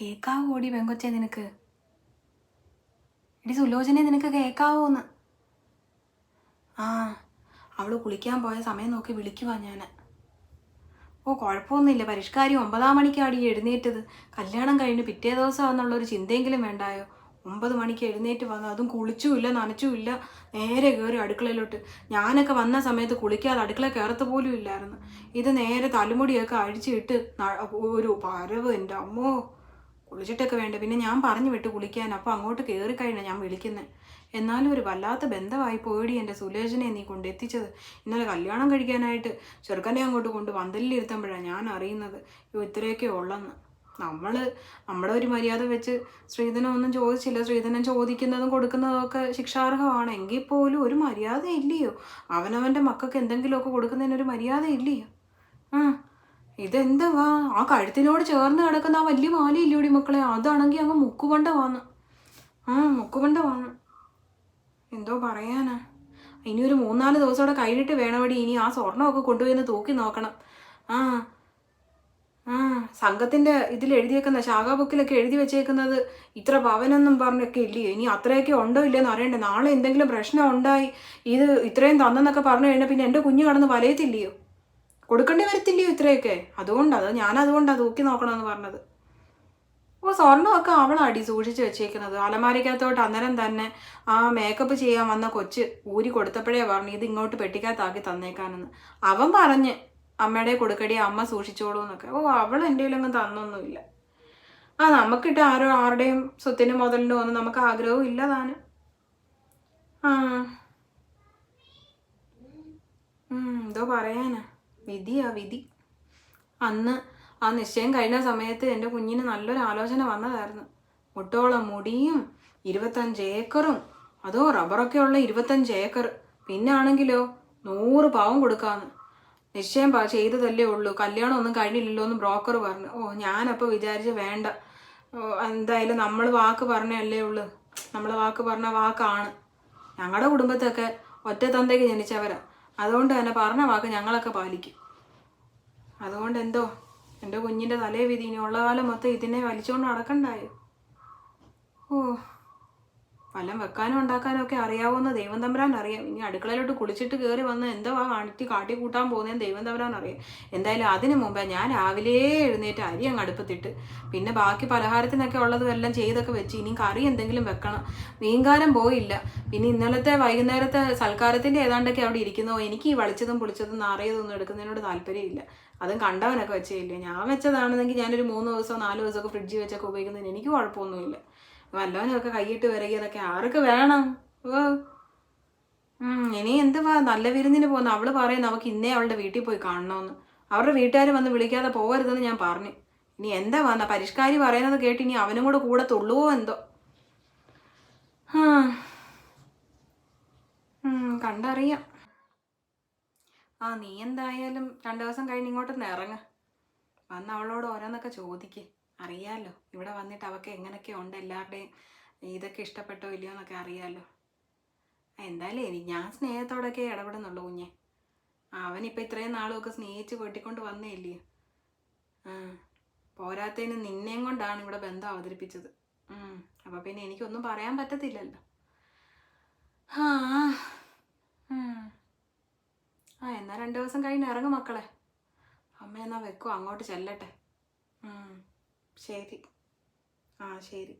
കേൾക്കാവോ ഓടി പെങ്കൊച്ചേ നിനക്ക്? എടി സുലോചനെ നിനക്ക് കേൾക്കാവോന്ന്? ആ, അവള് കുളിക്കാൻ പോയ സമയം നോക്കി വിളിക്കുവാ ഞാൻ. ഓ കുഴപ്പമൊന്നുമില്ല, പരിഷ്കാരി 9 മണിക്കാടി എഴുന്നേറ്റത്. കല്യാണം കഴിഞ്ഞ് പിറ്റേ ദിവസമാണെന്നുള്ളൊരു ചിന്തയെങ്കിലും വേണ്ടായോ? 9 മണിക്ക് എഴുന്നേറ്റ് വന്നു, അതും കുളിച്ചുമില്ല നനച്ചുമില്ല, നേരെ കയറി അടുക്കളയിലോട്ട്. ഞാനൊക്കെ വന്ന സമയത്ത് കുളിക്കാതെ അടുക്കള കയറത്ത് പോലും ഇല്ലായിരുന്നു. ഇത് നേരെ തലമുടിയൊക്കെ അഴിച്ചിട്ട് ഒരു പരവ്. എൻ്റെ അമ്മോ, കുളിച്ചിട്ടൊക്കെ വേണ്ട. പിന്നെ ഞാൻ പറഞ്ഞു വിട്ട് കുളിക്കാൻ, അപ്പോൾ അങ്ങോട്ട് കയറിക്കഴിഞ്ഞാൽ ഞാൻ വിളിക്കുന്നത്. എന്നാലും ഒരു വല്ലാത്ത ബന്ധമായി പോയിടി എൻ്റെ സുലോചനെ നീ കൊണ്ടെത്തിച്ചത്. ഇന്നലെ കല്യാണം കഴിക്കാനായിട്ട് ചെറുക്കനെ അങ്ങോട്ട് കൊണ്ട് പന്തലിലിരുത്തുമ്പോഴാണ് ഞാൻ അറിയുന്നത് ഇത്രയൊക്കെ ഉള്ളെന്ന്. നമ്മുടെ ഒരു മര്യാദ വെച്ച് സ്ത്രീധനം ഒന്നും ചോദിച്ചില്ല. സ്ത്രീധനം ചോദിക്കുന്നതും കൊടുക്കുന്നതും ഒക്കെ ശിക്ഷാർഹമാണ്. എങ്കിൽ പോലും ഒരു മര്യാദ ഇല്ലയോ? അവനവൻ്റെ മക്കൾക്ക് എന്തെങ്കിലുമൊക്കെ കൊടുക്കുന്നതിനൊരു മര്യാദ ഇല്ലയോ? ഇതെന്തുവാ? ആ കഴുത്തിനോട് ചേർന്ന് കിടക്കുന്ന ആ വലിയ മാലയില്ലോടി മക്കളെ, അതാണെങ്കിൽ അങ്ങ് മുക്കുകൊണ്ടവാന്ന്. മുക്കുകൊണ്ടവാന്ന്. എന്തോ പറയാനാ. ഇനി ഒരു 3-4 ദിവസമോടെ കഴിഞ്ഞിട്ട് വേണമടി ഇനി ആ സ്വർണ്ണമൊക്കെ കൊണ്ടുപോയി തൂക്കി നോക്കണം. സംഘത്തിൻ്റെ ഇതിൽ എഴുതിയേക്കുന്ന ശാഖാ ബുക്കിലൊക്കെ എഴുതി വെച്ചേക്കുന്നത് ഇത്ര പവനെന്നും പറഞ്ഞൊക്കെ ഇല്ലയോ? ഇനി അത്രയൊക്കെ ഉണ്ടോ ഇല്ലയെന്ന് അറിയണ്ടേ? നാളെ എന്തെങ്കിലും പ്രശ്നം ഉണ്ടായി ഇത് ഇത്രയും തന്നെന്നൊക്കെ പറഞ്ഞു കഴിഞ്ഞാൽ പിന്നെ എൻ്റെ കുഞ്ഞ് കടന്ന് വലയത്തില്ലയോ? കൊടുക്കേണ്ടി വരത്തില്ലയോ ഇത്രയൊക്കെ? ഞാനതുകൊണ്ടാണ് തൂക്കി നോക്കണമെന്ന് പറഞ്ഞത്. സ്വർണ്ണമൊക്കെ അവളാടി സൂക്ഷിച്ച് വെച്ചേക്കുന്നത് അലമാരിക്കകത്തോട്ട്. അന്നേരം തന്നെ ആ മേക്കപ്പ് ചെയ്യാൻ വന്ന കൊച്ച് ഊരി കൊടുത്തപ്പോഴേ പറഞ്ഞു ഇത് ഇങ്ങോട്ട് പെട്ടിക്കകത്താക്കി തന്നേക്കാനെന്ന്. അവൻ പറഞ്ഞ് അമ്മയുടെ കൊടുക്കടി, അമ്മ സൂക്ഷിച്ചോളൂ എന്നൊക്കെ. അവൾ എൻ്റെ കയ്യിലൊന്നും തന്നൊന്നുമില്ല. നമുക്കിട്ട് ആരുടെയും സ്വത്തിനും മുതലിനും ഒന്നും നമുക്ക് ആഗ്രഹവും ഇല്ല താനും. എന്തോ പറയാനാ, വിധിയാ വിധി. അന്ന് ആ നിശ്ചയം കഴിഞ്ഞ സമയത്ത് എൻ്റെ കുഞ്ഞിന് നല്ലൊരു ആലോചന വന്നതായിരുന്നു. മുട്ടോളം മുടിയും 25 ഏക്കറും, അതോ റബ്ബറൊക്കെ ഉള്ള 25 ഏക്കർ. പിന്നെ ആണെങ്കിലോ 100 പവൻ കൊടുക്കാമെന്ന്. നിശ്ചയം ചെയ്തതല്ലേ ഉള്ളൂ, കല്യാണം ഒന്നും കഴിഞ്ഞില്ലല്ലോ എന്ന് ബ്രോക്കർ പറഞ്ഞു. ഞാനപ്പോൾ വിചാരിച്ച് വേണ്ട, എന്തായാലും നമ്മൾ വാക്ക് പറഞ്ഞല്ലേ ഉള്ളൂ. നമ്മൾ വാക്ക് പറഞ്ഞ വാക്കാണ്. ഞങ്ങളുടെ കുടുംബത്തൊക്കെ ഒറ്റ തന്തയ്ക്ക് ജനിച്ചവരാ. അതുകൊണ്ട് തന്നെ പറഞ്ഞ വാക്ക് ഞങ്ങളൊക്കെ പാലിക്കും. അതുകൊണ്ട് എന്തോ എൻ്റെ കുഞ്ഞിൻ്റെ തലേ വിധി. ഇനി ഉള്ള കാലം മൊത്തം ഇതിനെ വലിച്ചുകൊണ്ട് നടക്കണ്ടായോ? വല്ലം വെക്കാനും ഉണ്ടാക്കാനും ഒക്കെ അറിയാവുന്ന ദൈവം തമ്പുരാൻ അറിയാം. ഇനി അടുക്കളയിലോട്ട് കുളിച്ചിട്ട് കയറി വന്ന് എന്തോ കാട്ടി കൂട്ടാൻ പോകുന്നതെന്ന് ദൈവം തമ്പുരാൻ അറിയാം. എന്തായാലും അതിന് മുമ്പേ ഞാൻ രാവിലെ എഴുന്നേറ്റ് അരി അങ്ങ് അടുപ്പത്തിട്ട് പിന്നെ ബാക്കി പലഹാരത്തിനൊക്കെ ഉള്ളതും എല്ലാം ചെയ്തൊക്കെ വെച്ച് ഇനി കറി എന്തെങ്കിലും വെക്കണം. മീൻകാരം പോയില്ല. പിന്നെ ഇന്നലത്തെ വൈകുന്നേരത്തെ സൽക്കാരത്തിൻ്റെ ഏതാണ്ടൊക്കെ അവിടെ ഇരിക്കുന്നോ. എനിക്ക് ഈ വളിച്ചതും പൊളിച്ചതും നാറിയതൊന്നും എടുക്കുന്നതിനോട് താല്പര്യമില്ല. അതും കണ്ടവനൊക്കെ വെച്ചേയില്ലേ. ഞാൻ വെച്ചതാണെന്നെങ്കിൽ ഞാനൊരു 3 ദിവസമോ 4 ദിവസമൊക്കെ ഫ്രിഡ്ജിൽ വെച്ചൊക്കെ ഉപയോഗിക്കുന്നതിന് എനിക്ക് കുഴപ്പമൊന്നുമില്ല. വല്ലവനൊക്കെ കൈയിട്ട് വിറകിയതൊക്കെ ആർക്ക് വേണം? ഇനി എന്തുവാ നല്ല വിരുന്നിന് പോകുന്ന? അവള് പറയും നമുക്ക് ഇന്നേ അവളുടെ വീട്ടിൽ പോയി കാണണമെന്ന്. അവരുടെ വീട്ടുകാർ വന്ന് വിളിക്കാതെ പോകരുതെന്ന് ഞാൻ പറഞ്ഞു. ഇനി എന്താ വന്ന പരിഷ്കാരി പറയുന്നത് കേട്ട് ഇനി അവനും കൂടെ തുള്ളുവോ എന്തോ. കണ്ടറിയാം. നീ എന്തായാലും 2 ദിവസം കഴിഞ്ഞ് ഇങ്ങോട്ടൊന്ന് ഇറങ്ങ. വന്ന് അവളോട് ഓരോന്നൊക്കെ ചോദിക്ക്. അറിയാമല്ലോ ഇവിടെ വന്നിട്ട് അവൾക്ക് എങ്ങനെയൊക്കെ ഉണ്ട്, എല്ലാവരുടെയും ഇതൊക്കെ ഇഷ്ടപ്പെട്ടോ ഇല്ലയോ എന്നൊക്കെ അറിയാമല്ലോ. എന്തായാലും ഞാൻ സ്നേഹത്തോടൊക്കെ ഇടപെടുന്നുള്ളൂ കുഞ്ഞെ. അവനിപ്പോൾ ഇത്രയും നാളുമൊക്കെ സ്നേഹിച്ച് വെട്ടിക്കൊണ്ട് വന്നേ ഇല്ലയോ. പോരാത്തതിന് നിന്നെയും കൊണ്ടാണ് ഇവിടെ ബന്ധം അവതരിപ്പിച്ചത്. അപ്പോൾ പിന്നെ എനിക്കൊന്നും പറയാൻ പറ്റത്തില്ലല്ലോ. എന്നാൽ 2 ദിവസം കഴിഞ്ഞ് ഇറങ്ങും മക്കളെ. അമ്മ എന്നാൽ വെക്കുമോ, അങ്ങോട്ട് ചെല്ലട്ടെ. ശരി. ശരി.